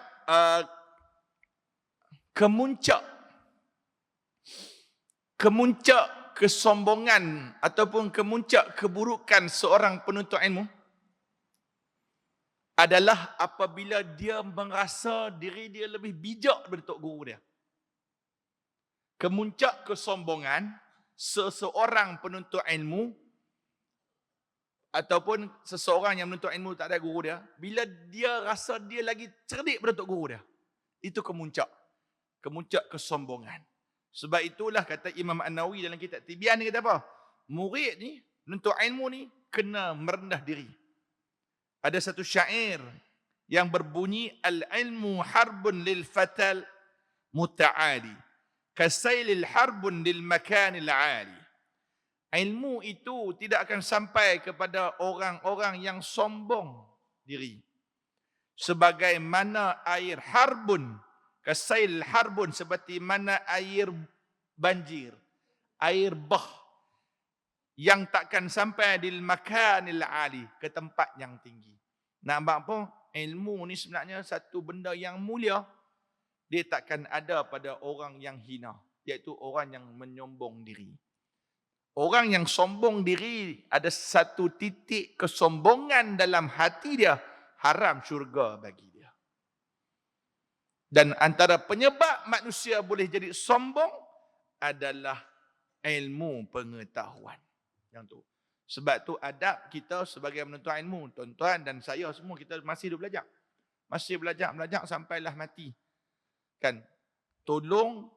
kemuncak kesombongan ataupun kemuncak keburukan seorang penuntut ilmu adalah apabila dia merasa diri dia lebih bijak daripada tok guru dia. Kemuncak kesombongan seseorang penuntut ilmu ataupun seseorang yang menuntut ilmu tak ada guru dia, bila dia rasa dia lagi cerdik daripada tok guru dia. Itu kemuncak kesombongan. Sebab itulah kata Imam An-Nawawi dalam kitab Tibyan ni kata apa? Murid ni, menuntut ilmu ni kena merendah diri. Ada satu syair yang berbunyi al-ilmu harbun lil fatal muta'ali kasailil harbun lil makanil ali. Ilmu itu tidak akan sampai kepada orang-orang yang sombong diri. Sebagaimana air harbun, kasail harbun, seperti mana air banjir, air bah yang takkan sampai di makanil ali, ke tempat yang tinggi. Nampak apa? Ilmu ni sebenarnya satu benda yang mulia. Dia takkan ada pada orang yang hina, iaitu orang yang menyombong diri. Orang yang sombong diri, ada satu titik kesombongan dalam hati dia, haram syurga bagi dia. Dan antara penyebab manusia boleh jadi sombong adalah ilmu pengetahuan. Yang tu. Sebab tu adab kita sebagai menuntut ilmu, tuan-tuan dan saya semua, kita masih hidup belajar. Masih belajar sampailah mati. Kan? Tolong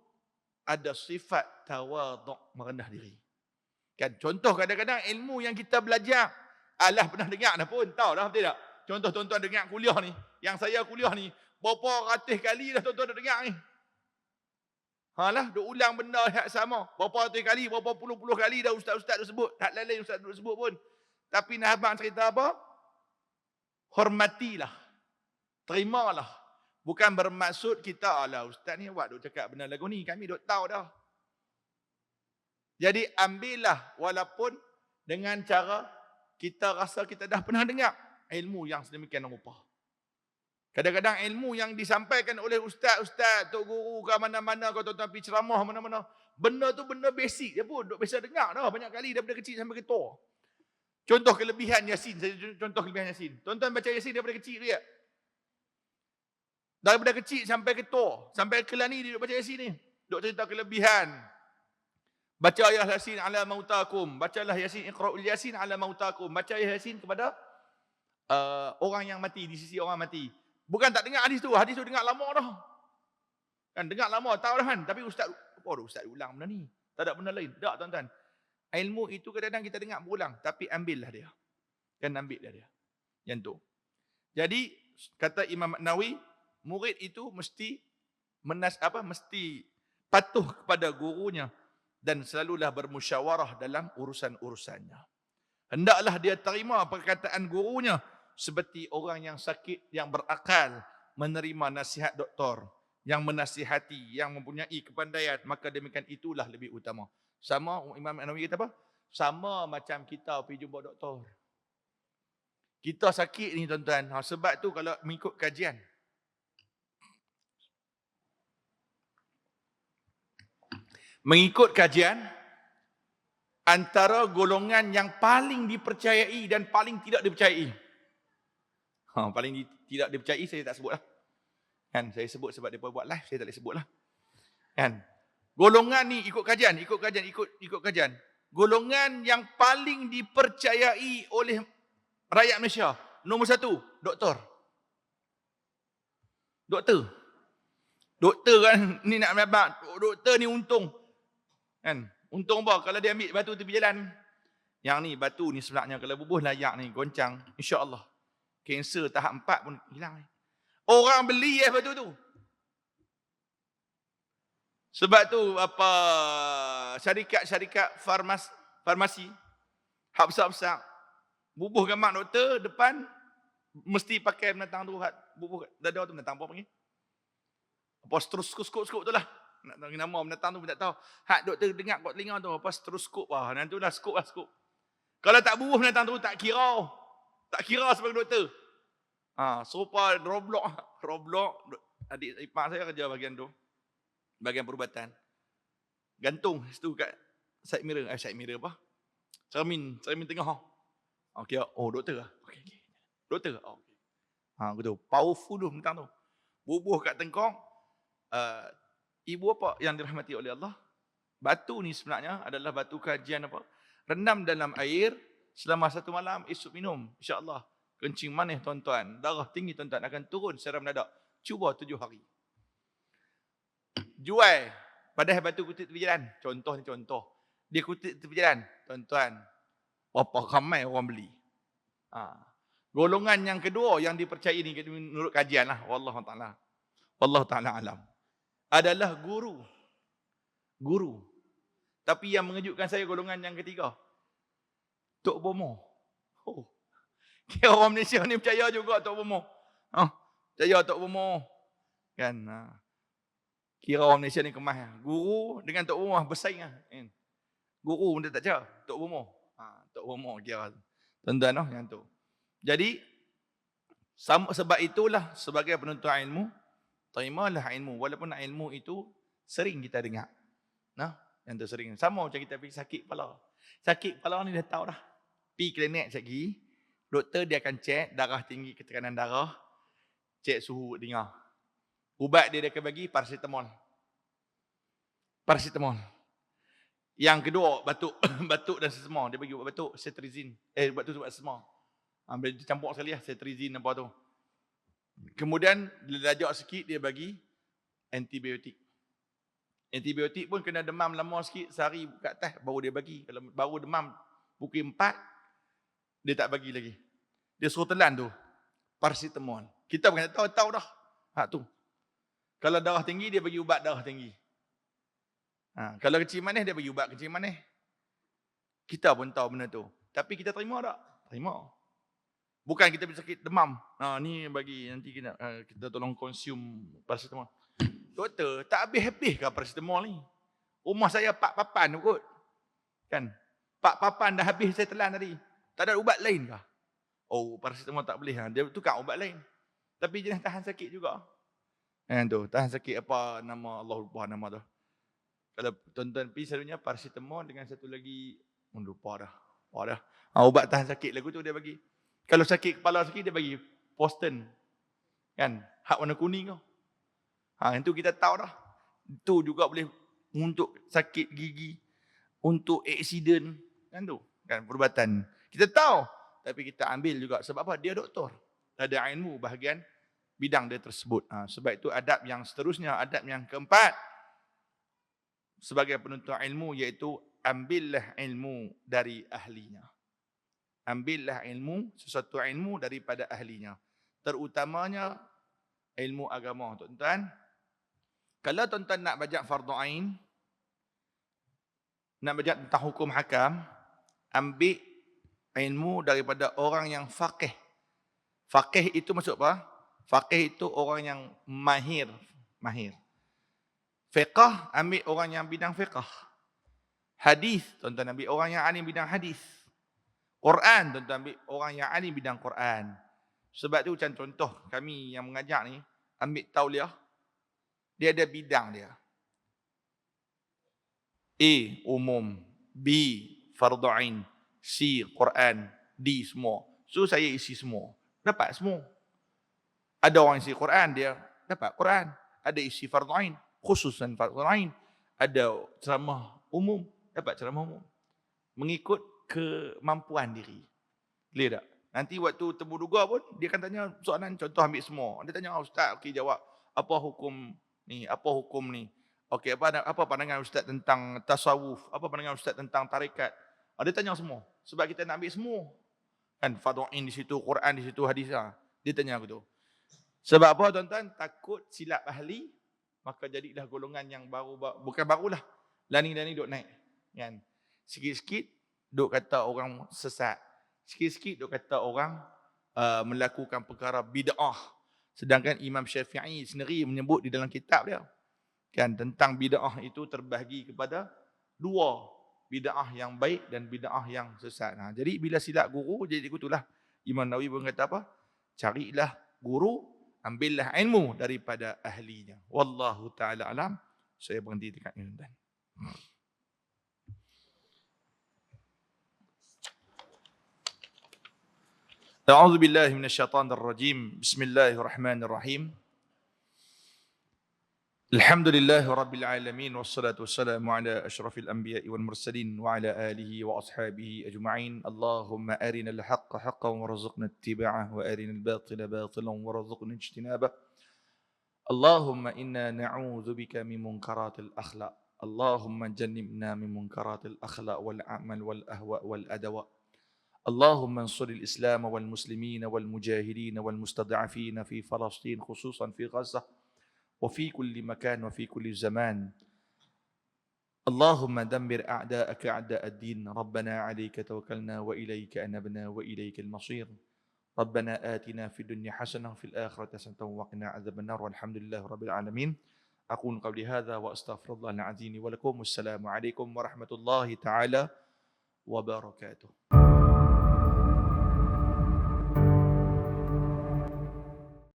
ada sifat tawaduk, merendah diri. Kan? Contoh kadang-kadang ilmu yang kita belajar, alah pernah dengar dah pun, tahu dah betul tak? Contoh tuan-tuan dengar kuliah ni, yang saya kuliah ni, berapa ratus kali dah tuan-tuan dah dengar ni. Halah, duk ulang benda yang sama. Berapa ratus kali, berapa puluh-puluh kali dah ustaz-ustaz duk sebut. Tak lain ustaz duk sebut pun. Tapi nak abang cerita apa? Hormatilah. Terimalah. Bukan bermaksud kita, alah ustaz ni awak duk cakap benda lagu ni, kami duk tahu dah. Jadi ambillah walaupun dengan cara kita rasa kita dah pernah dengar ilmu yang sedemikian rupa. Kadang-kadang ilmu yang disampaikan oleh ustaz-ustaz, tok guru ke mana-mana, kau tuan-tuan pergi ceramah mana-mana, benda tu benda basic je pun, duk biasa dengar dah banyak kali daripada kecil sampai ke tua. Contoh kelebihan Yasin, saya contoh kelebihan Yasin. Tuan-tuan baca Yasin daripada kecil dia. Daripada kecil sampai ke tua, sampai ke lani dia duk baca Yasin ni. Duk cerita kelebihan. Baca Yasin ala mautakum, bacalah Yasin, iqra'ul Yasin ala mautakum. Baca Yasin kepada orang yang mati, di sisi orang mati. Bukan tak dengar hadis tu dengar lama dah. Kan dengar lama, tahu dah kan. Tapi ustaz, ustaz ulang benda ni. Tak ada benda lain. Tak tuan-tuan. Ilmu itu kadang-kadang kita dengar berulang, tapi ambillah dia. Kan ambillah dia. Yang tu. Jadi kata Imam Nawawi, murid itu mesti patuh kepada gurunya dan selalulah bermusyawarah dalam urusan-urusannya. Hendaklah dia terima perkataan gurunya seperti orang yang sakit, yang berakal, menerima nasihat doktor, yang menasihati, yang mempunyai kepandaian, maka demikian itulah lebih utama. Sama Imam An-Nawawi kata apa? Sama macam kita pergi jumpa doktor. Kita sakit ni tuan-tuan, sebab tu kalau mengikut kajian, antara golongan yang paling dipercayai dan paling tidak dipercayai. Paling tidak dipercayai saya tak sebut lah. Kan, saya sebut sebab dia buat live, saya tak boleh sebut lah. Kan, golongan ni ikut kajian. Golongan yang paling dipercayai oleh rakyat Malaysia, nombor 1, doktor. Doktor kan ni nak nampak, doktor ni untung. Kan, untung apa? Kalau dia ambil batu tepi jalan. Yang ni batu ni sebenarnya kalau bubuh layak ni goncang, insya-Allah kanser tahap 4 pun hilang. Orang beli batu tu. Sebab tu apa syarikat farmasi hak besar-besar bubuhkan mak doktor depan mesti pakai binatang tu, bubuh dada tu binatang apa panggil? Apa stroskop tu lah. Nak tahu nama binatang tu pun tak tahu. Hak doktor dengar kat telinga tu apa stroskop lah. Nanti lah skop. Kalau tak bubuh binatang tu tak kira. Tak kira sebagai doktor. Serupa Roblox adik ipar saya kerja bahagian tu. Bahagian perubatan. Gantung situ kat side mirror apa? Cermin tengah. Okey, doktor lah. Okey. Doktor. Okey. Betul. Powerful tu binatang tu. Bubuh kat tengkong. Ibu apa yang dirahmati oleh Allah, batu ni sebenarnya adalah batu kajian apa? Rendam dalam air selama 1 malam, esok minum. InsyaAllah. Kencing manis tuan-tuan. Darah tinggi tuan-tuan akan turun secara mendadak. Cuba 7 hari. Jual. Padahal batu kutip tepi jalan. Contoh. Dia kutip tepi jalan. Tuan-tuan. Berapa ramai orang beli. Golongan yang kedua yang dipercayai ni menurut kajian lah. Wallahu ta'ala alam. Adalah guru. Tapi yang mengejutkan saya golongan yang ketiga. Tok Bomo. Kira orang Malaysia ni percaya juga Tok Bomo. Percaya Tok Bomo. Kan. Kira orang Malaysia ni kemas. Guru dengan Tok Bomo bersaing lah. Guru pun dia tak percaya. Tok Bomo. Tok Bomo kira. Tuan-tuan yang tu. Jadi, sebab itulah sebagai penuntut ilmu, terimalah ilmu. Walaupun ilmu itu sering kita dengar. Yang tu sering. Sama macam kita pergi sakit kepala. Sakit kepala ni dah tahu dah. Pergi klinik sekali. Doktor dia akan cek darah tinggi, ketekanan darah. Cek suhu dengar. Ubat dia akan bagi paracetamol. Yang kedua, batuk. Batuk dan sesama. Dia bagi ubat batuk, cetirizine. Ubat tu ubat sesama. Bila dicampur sekali lah, cetirizine apa tu. Kemudian, bila lajak sikit, dia bagi antibiotik. Antibiotik pun kena demam lama sikit, sehari kat atas baru dia bagi. Kalau baru demam pukul 4, dia tak bagi lagi. Dia suruh telan tu, paracetamol. Kita bukan tahu dah. Hak tu. Kalau darah tinggi, dia bagi ubat darah tinggi. Kalau kecil manis, dia bagi ubat kecil manis. Kita pun tahu benda tu. Tapi kita terima tak? Terima. Bukan kita bisa sakit demam. Ni bagi nanti kita tolong konsum paracetamol. Doktor, tak habis-habis ke paracetamol ni? Rumah saya 4 papan kot. Kan? 4 papan dah habis saya telan tadi. Tak ada ubat lain ke? Paracetamol tak boleh. Dia tukar ubat lain. Tapi jenis tahan sakit juga. Tahan sakit apa nama, Allah lupa nama tu. Kalau tuan-tuan pergi selalunya paracetamol dengan satu lagi, lupa dah. Ubat tahan sakit lagu tu dia bagi. Kalau sakit kepala sikit, dia bagi Poston. Kan? Hak warna kuning tu. Itu kita tahu dah. Itu juga boleh untuk sakit gigi, untuk aksiden. Kan tu? Kan perubatan. Kita tahu. Tapi kita ambil juga. Sebab apa? Dia doktor. Ada ilmu bahagian bidang dia tersebut. Sebab itu adab yang seterusnya, adab yang keempat. Sebagai penuntut ilmu, iaitu ambillah ilmu dari ahlinya. Ambillah ilmu, sesuatu ilmu daripada ahlinya. Terutamanya ilmu agama, tuan-tuan. Kalau tuan-tuan nak belajar fardu ain, nak belajar tentang hukum hakam, ambil ilmu daripada orang yang faqih. Faqih itu maksud apa? Faqih itu orang yang mahir. Fiqh, ambil orang yang bidang fiqh. Hadis, tuan-tuan ambil orang yang alim bidang hadis. Quran, tuan-tuan ambil orang yang alim bidang Quran. Sebab tu macam contoh kami yang mengajar ni, ambil tauliah, dia ada bidang dia. A, umum. B, fardu ain. C, Quran. D, semua. So saya isi semua. Dapat semua. Ada orang isi Quran, dia dapat Quran. Ada isi fardu ain, khususan fardu ain. Ada ceramah umum, dapat ceramah umum. Mengikut kemampuan diri. Clear tak? Nanti waktu temu duga pun, dia akan tanya soalan, contoh ambil semua. Dia tanya, Ustaz, okey jawab. Apa hukum ni? Okey, apa pandangan Ustaz tentang tasawuf? Apa pandangan Ustaz tentang tarikat? Dia tanya semua. Sebab kita nak ambil semua. Kan, fardu ain di situ, Quran di situ, hadis. Dia tanya aku tu. Sebab apa tuan-tuan? Takut silap ahli, maka jadilah golongan yang baru, bukan barulah, lani-lani duk naik. Kan? Sikit-sikit duk kata orang sesat. Sikit-sikit duk kata orang melakukan perkara bid'ah. Sedangkan Imam Syafi'i sendiri menyebut di dalam kitab dia, kan, tentang bid'ah itu terbahagi kepada dua, bid'ah yang baik dan bid'ah yang sesat. Jadi bila silap guru, jadi itulah Imam Nawawi pun kata apa? Carilah guru, ambillah ilmu daripada ahlinya. Wallahu taala alam. Saya berhenti dekat ini, tuan. A'udzu billahi minasyaitonir rajim. Bismillahirrahmanirrahim. Alhamdulillahi rabbil alamin wassalatu wassalamu ala asyrafil anbiya'i wal mursalin wa ala alihi wa ashabihi ajma'in. Allahumma arinal haqqa haqqan warzuqna ittiba'ah wa arinal batila batilan warzuqna ijtinabah. Allahumma inna na'udzu bika min munkaratil akhlaq. Allahumma jannibna min munkaratil akhlaq wal a'mal wal ahwa wal adawa. اللهم انصر الإسلام والمسلمين والمجاهدين والمستضعفين في فلسطين خصوصا في غزة وفي كل مكان وفي كل زمان. اللهم دمر أعداءك أعداء الدين. ربنا عليك توكلنا وإليك أنبنا وإليك المصير. ربنا آتنا في الدنيا حسنة وفي الآخرة حسنة وقنا عذاب النار والحمد لله رب العالمين. أقول قولي هذا وأستغفر الله العظيم ولكم. والسلام عليكم ورحمة الله تعالى وبركاته.